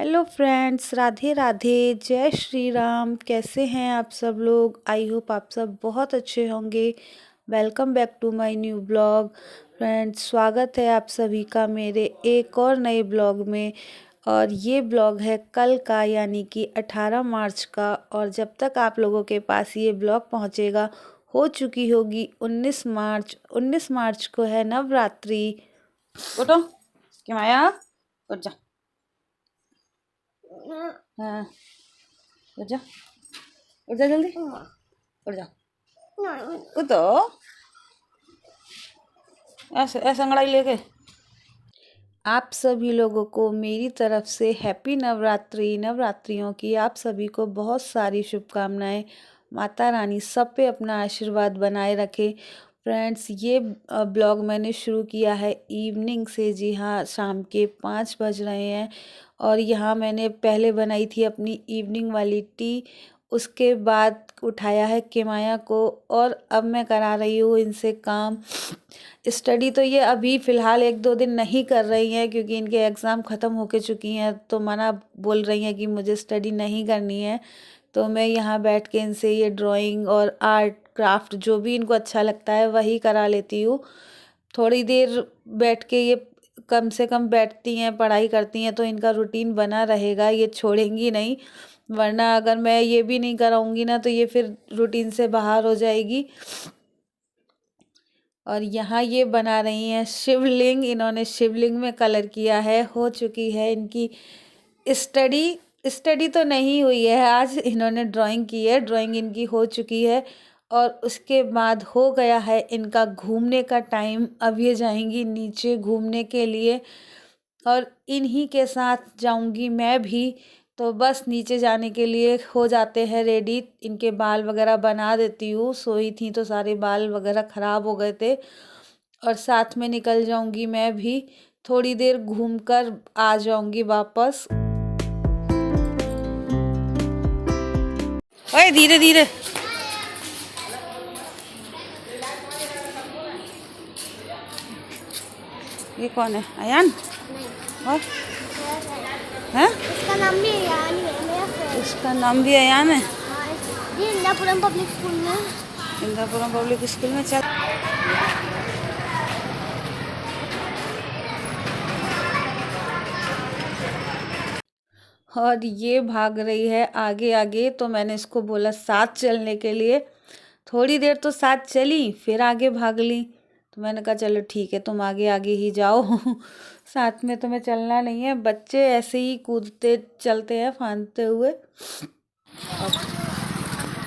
Hello friends, Radhe Radhe, जय श्री राम। कैसे हैं आप सब लोग? आई होप आप सब बहुत अच्छे होंगे। Welcome back to my new blog. Friends, स्वागत है आप सभी का मेरे एक और नए ब्लॉग में। और ये ब्लॉग है कल का, यानी कि 18 मार्च का। और जब तक आप लोगों के पास ये ब्लॉग पहुंचेगा हो चुकी होगी 19 मार्च। 19 मार्च को है नवरात्रि। उठो क्यों आया? उठ जा। हाँ, उठ जा, उठ जा जल्दी, उठ जा। उठो, ऐसे ऐसे अंगड़ाई लेके। आप सभी लोगों को मेरी तरफ से हैप्पी नवरात्रि। नवरात्रियों की आप सभी को बहुत सारी शुभकामनाएं। माता रानी सब पे अपना आशीर्वाद बनाए रखे। फ्रेंड्स, ये ब्लॉग मैंने शुरू किया है इवनिंग से। जी हाँ, शाम के 5 बज रहे हैं। और यहाँ मैंने पहले बनाई थी अपनी इवनिंग वाली टी। उसके बाद उठाया है किमाया को, और अब मैं करा रही हूँ इनसे काम। स्टडी तो ये अभी फ़िलहाल 1-2 दिन नहीं कर रही हैं, क्योंकि इनके एग्ज़ाम ख़त्म होके चुकी हैं, तो मना बोल रही हैं कि मुझे स्टडी नहीं करनी है। तो मैं यहाँ बैठ के इनसे ये ड्राइंग और आर्ट क्राफ्ट जो भी इनको अच्छा लगता है वही करा लेती हूँ। थोड़ी देर बैठ के ये कम से कम बैठती हैं, पढ़ाई करती हैं, तो इनका रूटीन बना रहेगा, ये छोड़ेंगी नहीं। वरना अगर मैं ये भी नहीं कराऊंगी ना, तो ये फिर रूटीन से बाहर हो जाएगी। और यहाँ ये बना रही हैं शिवलिंग। इन्होंने शिवलिंग में कलर किया है। हो चुकी है इनकी स्टडी। स्टडी तो नहीं हुई है, आज इन्होंने ड्राइंग की है। ड्राइंग इनकी हो चुकी है। और उसके बाद हो गया है इनका घूमने का टाइम। अब ये जाएंगी नीचे घूमने के लिए, और इन्हीं के साथ जाऊंगी मैं भी। तो बस नीचे जाने के लिए हो जाते हैं रेडी। इनके बाल वगैरह बना देती हूँ, सोई थी तो सारे बाल वगैरह ख़राब हो गए थे। और साथ में निकल जाऊंगी मैं भी। थोड़ी देर घूमकर आ जाऊंगी वापस। ओए धीरे धीरे। ये कौन है? अयान? और है? इसका नाम भी अयान है, मेरा फ्रेंड। इसका नाम भी अयान है। हाँ, ये इंदापुरम पब्लिक स्कूल में। इंदापुरम पब्लिक स्कूल में चल। और ये भाग रही है आगे आगे, तो मैंने इसको बोला साथ चलने के लिए। थोड़ी देर तो साथ चली, फिर आगे भाग ली। तो मैंने कहा चलो ठीक है, तुम आगे आगे ही जाओ। साथ में तुम्हें चलना नहीं है। बच्चे ऐसे ही कूदते चलते हैं फांदते हुए।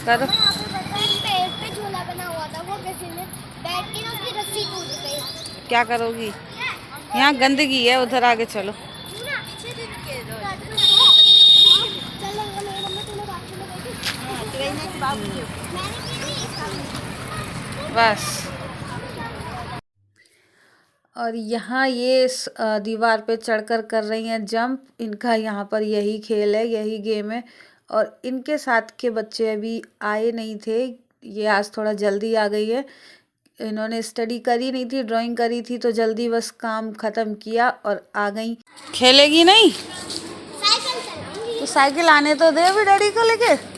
करो। पेड़ पे झूला बना हुआ था, वो किसी ने बैठ के ना उसकी रस्सी टूट गई। क्या करोगी? यहाँ गंदगी है, उधर आगे चलो। बस। और यहाँ ये दीवार पे चढ़कर कर रही हैं जंप। इनका यहाँ पर यही खेल है, यही गेम है। और इनके साथ के बच्चे अभी आए नहीं थे, ये आज थोड़ा जल्दी आ गई है। इन्होंने स्टडी करी नहीं थी, ड्राइंग करी थी, तो जल्दी बस काम ख़त्म किया और आ गई। खेलेगी नहीं तो साइकिल आने तो दे अभी डैडी को लेके।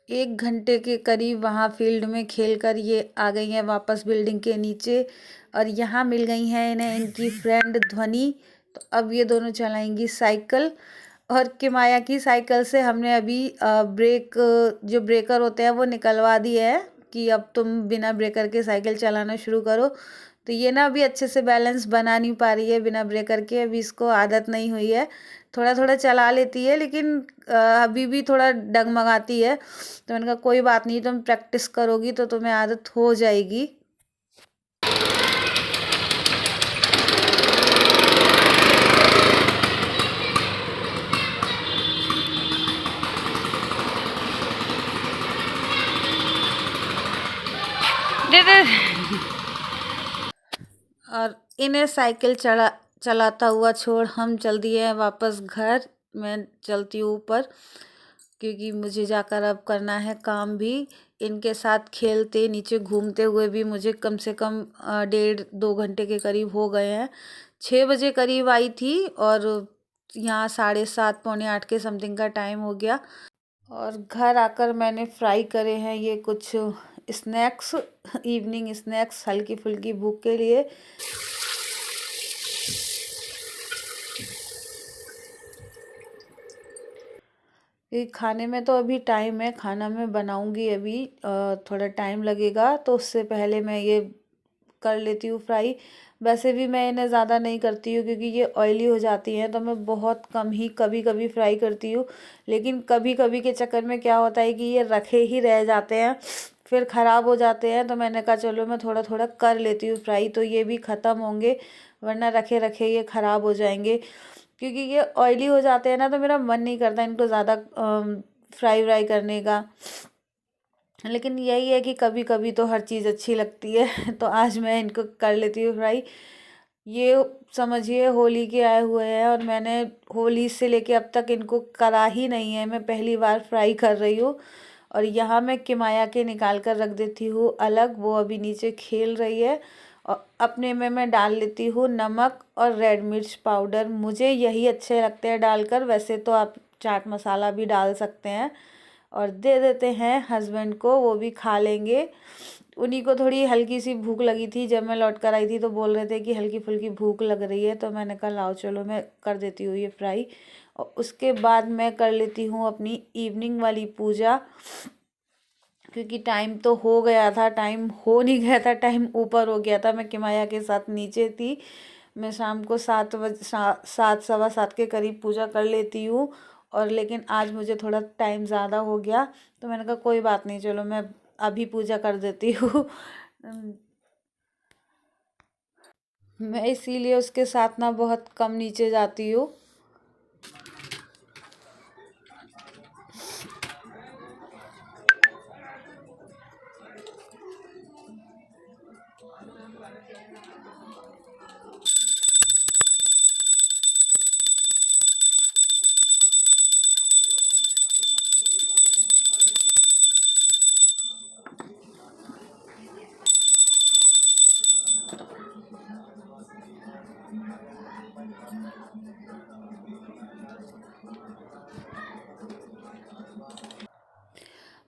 एक घंटे के करीब वहाँ फील्ड में खेलकर ये आ गई हैं वापस बिल्डिंग के नीचे। और यहाँ मिल गई हैं इन्हें इनकी फ्रेंड ध्वनि। तो अब ये दोनों चलाएंगी साइकिल। और किमाया की साइकिल से हमने अभी ब्रेक, जो ब्रेकर होते हैं वो निकलवा दिए हैं, कि अब तुम बिना ब्रेकर के साइकिल चलाना शुरू करो। तो ये ना अभी अच्छे से बैलेंस बना नहीं पा रही है बिना ब्रेकर के। अभी इसको आदत नहीं हुई है। थोड़ा थोड़ा चला लेती है, लेकिन अभी भी थोड़ा डगमगाती है। तो मैंने कहा कोई बात नहीं, तुम प्रैक्टिस करोगी तो तुम्हें आदत हो जाएगी। दे दे। और इन्हें साइकिल चलाता हुआ छोड़ हम चल दिए हैं वापस घर। मैं चलती हूँ ऊपर, क्योंकि मुझे जाकर अब करना है काम भी। इनके साथ खेलते नीचे घूमते हुए भी मुझे कम से कम 1.5-2 घंटे के करीब हो गए हैं। 6 बजे करीब आई थी और यहाँ 7:30 पौने 8 के समथिंग का टाइम हो गया। और घर आकर मैंने फ्राई करे हैं ये कुछ स्नैक्स, इवनिंग स्नैक्स, हल्की फुल्की भूख के लिए। ये खाने में तो अभी टाइम है, खाना मैं बनाऊंगी अभी, थोड़ा टाइम लगेगा, तो उससे पहले मैं ये कर लेती हूँ फ्राई। वैसे भी मैं इन्हें ज़्यादा नहीं करती हूँ क्योंकि ये ऑयली हो जाती हैं, तो मैं बहुत कम ही कभी कभी फ्राई करती हूँ। लेकिन कभी कभी के चक्कर में क्या होता है कि ये रखे ही रह जाते हैं, फिर ख़राब हो जाते हैं, तो मैंने कहा चलो मैं थोड़ा थोड़ा कर लेती हूँ फ्राई, तो ये भी ख़त्म होंगे, वरना रखे रखे ये ख़राब हो जाएंगे। क्योंकि ये ऑयली हो जाते हैं ना, तो मेरा मन नहीं करता इनको ज़्यादा फ्राई व्राई करने का। लेकिन यही है कि कभी कभी तो हर चीज़ अच्छी लगती है तो आज मैं इनको कर लेती हूँ फ्राई। ये समझिए होली के आए हुए हैं और मैंने होली से लेके अब तक इनको करा ही नहीं है, मैं पहली बार फ्राई कर रही हूँ। और यहाँ मैं किमाया के निकाल कर रख देती हूँ अलग, वो अभी नीचे खेल रही है। और अपने में मैं डाल लेती हूँ नमक और रेड मिर्च पाउडर, मुझे यही अच्छे लगते हैं डालकर, वैसे तो आप चाट मसाला भी डाल सकते हैं। और दे देते हैं हस्बैंड को, वो भी खा लेंगे। उन्हीं को थोड़ी हल्की सी भूख लगी थी, जब मैं लौट कर आई थी तो बोल रहे थे कि हल्की फुल्की भूख लग रही है, तो मैंने कहा लाओ चलो मैं कर देती हूँ ये फ्राई। और उसके बाद मैं कर लेती हूँ अपनी इवनिंग वाली पूजा, क्योंकि टाइम तो हो गया था, टाइम हो नहीं गया था, टाइम ऊपर हो गया था। मैं किमाया के साथ नीचे थी। मैं शाम को 7 बजे 7 सवा 7 के करीब पूजा कर लेती हूँ। और लेकिन आज मुझे थोड़ा टाइम ज़्यादा हो गया, तो मैंने कहा कोई बात नहीं, चलो मैं अभी पूजा कर देती हूँ मैं इसीलिए उसके साथ ना बहुत कम नीचे जाती हूँ।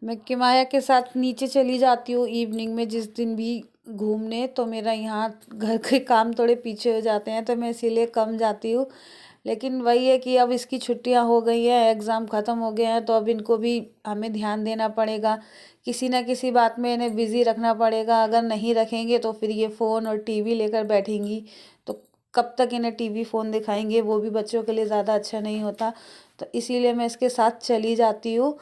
मैं किमाया के साथ नीचे चली जाती हूँ इवनिंग में जिस दिन भी घूमने, तो मेरा यहाँ घर के काम थोड़े पीछे हो जाते हैं, तो मैं इसीलिए कम जाती हूँ। लेकिन वही है कि अब इसकी छुट्टियाँ हो गई हैं, एग्ज़ाम ख़त्म हो गए हैं, तो अब इनको भी हमें ध्यान देना पड़ेगा, किसी ना किसी बात में इन्हें बिज़ी रखना पड़ेगा। अगर नहीं रखेंगे तो फिर ये फ़ोन और टीवी लेकर बैठेंगी, तो कब तक इन्हें टीवी फ़ोन दिखाएंगे, वो भी बच्चों के लिए ज़्यादा अच्छा नहीं होता। तो इसीलिए मैं इसके साथ चली जाती हूँ।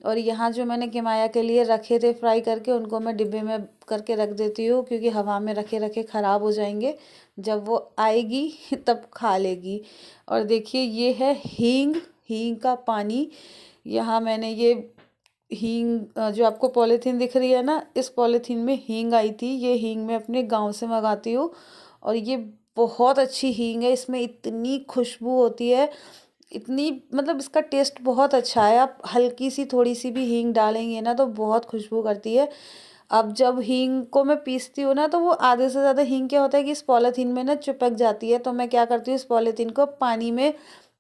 और यहाँ जो मैंने किमाया के लिए रखे थे फ्राई करके, उनको मैं डिब्बे में करके रख देती हूँ, क्योंकि हवा में रखे रखे ख़राब हो जाएंगे, जब वो आएगी तब खा लेगी। और देखिए ये है हींग, हींग का पानी। यहाँ मैंने ये हींग जो आपको पॉलीथीन दिख रही है ना, इस पॉलीथीन में हींग आई थी, ये हींग मैं अपने गांव से मंगाती हूँ। और ये बहुत अच्छी हींग है, इसमें इतनी खुशबू होती है, इतनी मतलब इसका टेस्ट बहुत अच्छा है। आप हल्की सी थोड़ी सी भी हींग डालेंगे ना तो बहुत खुशबू करती है। अब जब हींग को मैं पीसती हूँ ना, तो वो आधे से ज़्यादा हींग क्या होता है कि इस पॉलीथीन में ना चिपक जाती है, तो मैं क्या करती हूँ इस पॉलीथीन को पानी में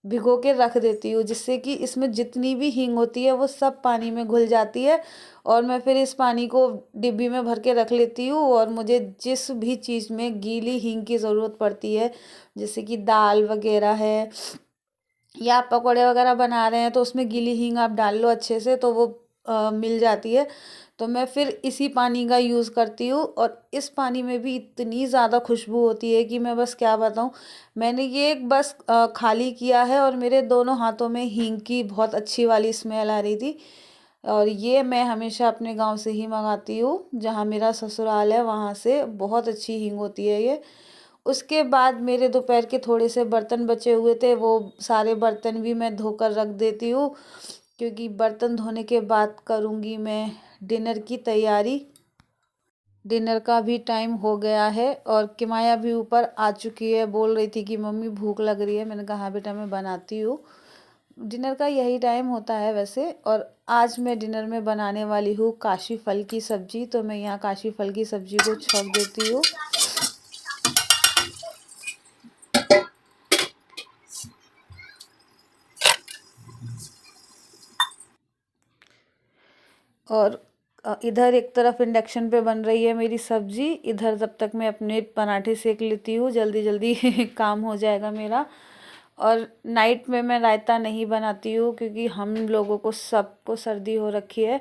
भिगो के रख देती हूँ, जिससे कि इसमें जितनी भी हींग होती है वो सब पानी में घुल जाती है। और मैं फिर इस पानी को डिब्बी में भर के रख लेती हूँ। और मुझे जिस भी चीज़ में गीली हींग की ज़रूरत पड़ती है, जैसे कि दाल वगैरह है या आप पकौड़े वगैरह बना रहे हैं, तो उसमें गीली हींग आप डाल लो अच्छे से, तो वो मिल जाती है। तो मैं फिर इसी पानी का यूज़ करती हूँ। और इस पानी में भी इतनी ज़्यादा खुशबू होती है कि मैं बस क्या बताऊँ। मैंने ये बस खाली किया है और मेरे दोनों हाथों में हींग की बहुत अच्छी वाली स्मेल आ रही थी। और ये मैं हमेशा अपने गांव से ही मंगाती हूँ, जहाँ मेरा ससुराल है वहाँ से बहुत अच्छी हींग होती है ये। उसके बाद मेरे दोपहर के थोड़े से बर्तन बचे हुए थे, वो सारे बर्तन भी मैं धोकर रख देती हूँ, क्योंकि बर्तन धोने के बाद करूँगी मैं डिनर की तैयारी। डिनर का भी टाइम हो गया है और किमाया भी ऊपर आ चुकी है। बोल रही थी कि मम्मी भूख लग रही है। मैंने कहा हाँ बेटा मैं बनाती हूँ। डिनर का यही टाइम होता है वैसे। और आज मैं डिनर में बनाने वाली हूँ काशी फल की सब्ज़ी। तो मैं यहाँ काशी फल की सब्ज़ी को छौंक देती हूँ। और इधर एक तरफ इंडक्शन पे बन रही है मेरी सब्ज़ी, इधर तब तक मैं अपने पराठे सेक लेती हूँ, जल्दी जल्दी काम हो जाएगा मेरा। और नाइट में मैं रायता नहीं बनाती हूँ क्योंकि हम लोगों को सबको सर्दी हो रखी है।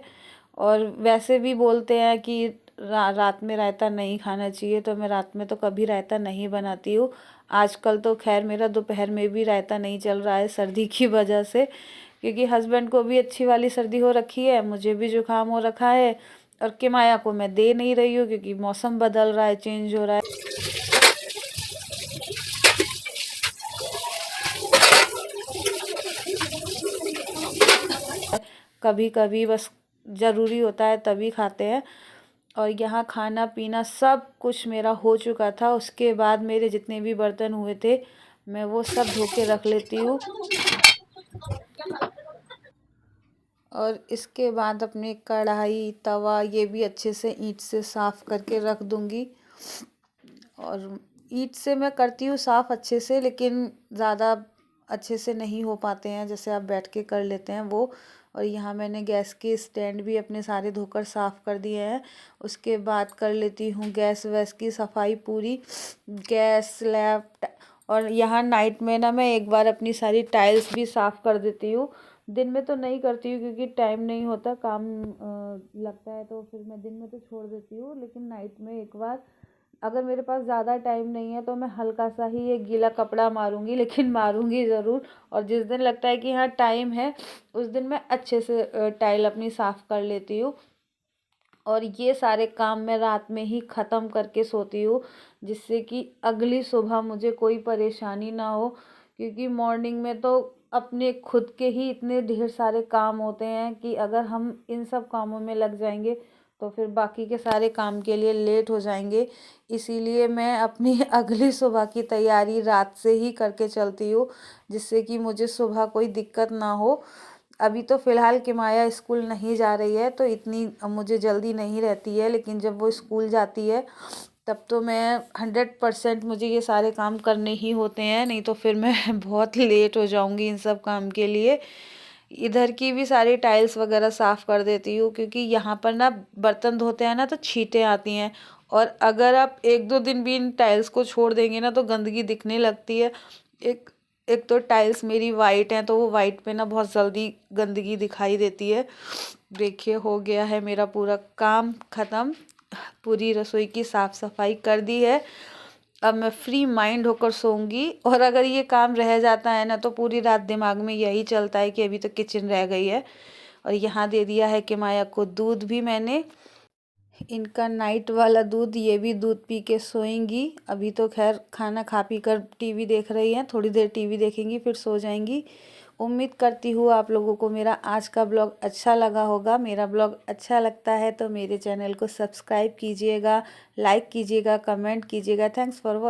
और वैसे भी बोलते हैं कि रात में रायता नहीं खाना चाहिए, तो मैं रात में तो कभी रायता नहीं बनाती हूँ। आजकल तो खैर मेरा दोपहर में भी रायता नहीं चल रहा है सर्दी की वजह से, क्योंकि हस्बैंड को भी अच्छी वाली सर्दी हो रखी है, मुझे भी जुकाम हो रखा है। और किमाया को मैं दे नहीं रही हूँ क्योंकि मौसम बदल रहा है, चेंज हो रहा है। कभी कभी बस ज़रूरी होता है तभी खाते हैं। और यहाँ खाना पीना सब कुछ मेरा हो चुका था। उसके बाद मेरे जितने भी बर्तन हुए थे मैं वो सब धो के रख लेती हूँ। और इसके बाद अपनी कढ़ाई तवा ये भी अच्छे से ईंट से साफ़ करके रख दूँगी। और ईंट से मैं करती हूँ साफ़ अच्छे से, लेकिन ज़्यादा अच्छे से नहीं हो पाते हैं जैसे आप बैठ के कर लेते हैं वो। और यहाँ मैंने गैस के स्टैंड भी अपने सारे धोकर साफ़ कर दिए हैं। उसके बाद कर लेती हूँ गैस वैस की सफाई पूरी, गैस स्लैब। और यहाँ नाइट में ना मैं एक बार अपनी सारी टाइल्स भी साफ़ कर देती हूँ। दिन में तो नहीं करती हूँ क्योंकि टाइम नहीं होता, काम लगता है तो फिर मैं दिन में तो छोड़ देती हूँ। लेकिन नाइट में एक बार, अगर मेरे पास ज़्यादा टाइम नहीं है तो मैं हल्का सा ही ये गीला कपड़ा मारूंगी, लेकिन मारूंगी ज़रूर। और जिस दिन लगता है कि हाँ टाइम है उस दिन मैं अच्छे से टाइल अपनी साफ़ कर लेती हूँ। और ये सारे काम मैं रात में ही ख़त्म करके सोती हूँ, जिससे कि अगली सुबह मुझे कोई परेशानी ना हो। क्योंकि मॉर्निंग में तो अपने खुद के ही इतने ढेर सारे काम होते हैं कि अगर हम इन सब कामों में लग जाएंगे तो फिर बाकी के सारे काम के लिए लेट हो जाएंगे। इसीलिए मैं अपनी अगली सुबह की तैयारी रात से ही करके चलती हूँ, जिससे कि मुझे सुबह कोई दिक्कत ना हो। अभी तो फ़िलहाल किमाया स्कूल नहीं जा रही है तो इतनी मुझे जल्दी नहीं रहती है, लेकिन जब वो स्कूल जाती है तब तो मैं 100% मुझे ये सारे काम करने ही होते हैं, नहीं तो फिर मैं बहुत लेट हो जाऊंगी इन सब काम के लिए। इधर की भी सारी टाइल्स वगैरह साफ़ कर देती हूँ क्योंकि यहाँ पर ना बर्तन धोते हैं ना तो छींटें आती हैं। और अगर आप एक दो दिन भी इन टाइल्स को छोड़ देंगे ना तो गंदगी दिखने लगती है। एक एक तो टाइल्स मेरी वाइट हैं तो वो वाइट पे ना बहुत जल्दी गंदगी दिखाई देती है। देखिए हो गया है मेरा पूरा काम ख़त्म, पूरी रसोई की साफ़ सफाई कर दी है। अब मैं फ्री माइंड होकर सोऊंगी। और अगर ये काम रह जाता है ना तो पूरी रात दिमाग में यही चलता है कि अभी तो किचन रह गई है। और यहाँ दे दिया है किमाया को दूध भी मैंने, इनका नाइट वाला दूध, ये भी दूध पी के सोएंगी। अभी तो खैर खाना खा पी कर टीवी देख रही हैं, थोड़ी देर टीवी देखेंगी फिर सो जाएंगी। उम्मीद करती हूँ आप लोगों को मेरा आज का ब्लॉग अच्छा लगा होगा। मेरा ब्लॉग अच्छा लगता है तो मेरे चैनल को सब्सक्राइब कीजिएगा, लाइक कीजिएगा, कमेंट कीजिएगा। Thanks for watching.